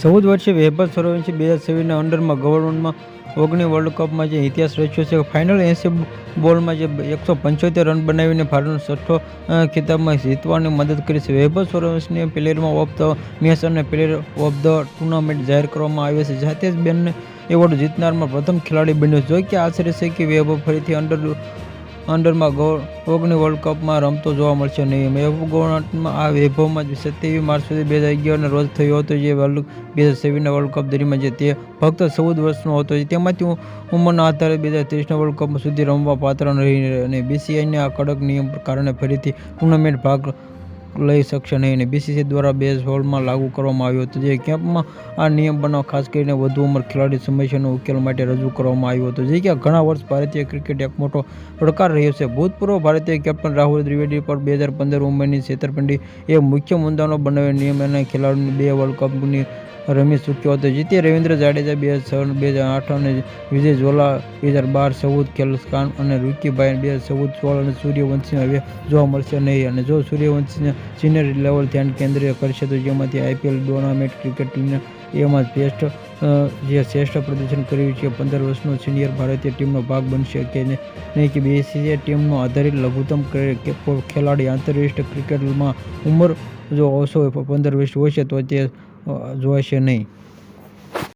14 વર્ષીય વૈભવ સૂર્યવંશી 2026ના અંડરમાં ગવર્મેન્ટમાં ઓગણી વર્લ્ડ કપમાં જે ઇતિહાસ રચ્યો છે. ફાઇનલ 80 બોલમાં જે 175 રન બનાવીને ભારતનો છઠ્ઠો ખિતાબમાં જીતવાની મદદ કરી છે. વૈભવ સૂર્યવંશીને પ્લેયર ઓફ ધ મેચ અને પ્લેયર ઓફ ધ ટુર્નામેન્ટ જાહેર કરવામાં આવ્યો છે. સાથે જ બંને એવોર્ડ જીતનારમાં પ્રથમ ખેલાડી બન્યો. જો કે આશરે છે કે વૈભવ ફરીથી અંડરમાં ઓગણી વર્લ્ડ કપમાં રમતો જોવા મળશે નહીં. ગવર્મેન્ટમાં આ વૈભવમાં 27 માર્ચ સુધી 2011ના રોજ થયો હતો. જે 2026ના વર્લ્ડ કપ દરમિયાન તે ફક્ત 14 વર્ષનો હતો. તેમાંથી ઉંમરના આધારે 2023ના વર્લ્ડ કપ સુધી રમવા પાત્ર નહીં અને બીસીસીઆઈના આ કડક નિયમ કારણે ફરીથી ટુર્નામેન્ટ ભાગ લઈ શકશે નહીં અને બીસીસીઆઈ દ્વારા 2016માં લાગુ કરવામાં આવ્યો હતો. જે કેમ્પમાં આ નિયમ બનાવ ખાસ કરીને વધુ ઉંમર ખેલાડી સમસ્યાનો ઉકેલ માટે રજૂ કરવામાં આવ્યો હતો. જે કે ઘણા વર્ષ ભારતીય ક્રિકેટ એક મોટો પડકાર રહ્યો છે. ભૂતપૂર્વ ભારતીય કેપ્ટન રાહુલ દ્રવિડ પર 2015 ઉંમરની છેતરપિંડી એ મુખ્ય મુદ્દાનો બનાવ્યો. નિયમ અને ખેલાડીને 2 વર્લ્ડ કપની રમી ચૂક્યો હતો. જીતે રવિન્દ્ર જાડેજા 2006, 2008 અને વિજય ઝોલા 2012, 14 ખેલખાન અને ઋષિભાઈ 2014, 16 અને સૂર્યવંશી હવે જોવા મળશે નહીં. અને જો સૂર્યવંશીને સિનિયર લેવલ ધ્યાન કેન્દ્રિત કરશે તો જેમાંથી આઈપીએલ ટુર્નામેન્ટ ક્રિકેટ એમાં શ્રેષ્ઠ પ્રદર્શન કર્યું છે. 15 વર્ષનો સિનિયર ભારતીય ટીમનો ભાગ બનશે કે નહીં કે બીસીસીઆઈ ટીમનો આધારિત લઘુત્તમ ખેલાડી આંતરરાષ્ટ્રીય ક્રિકેટમાં ઉંમર જો ઓછો 15 વર્ષ હોય છે તો તે જોવાશે નહીં.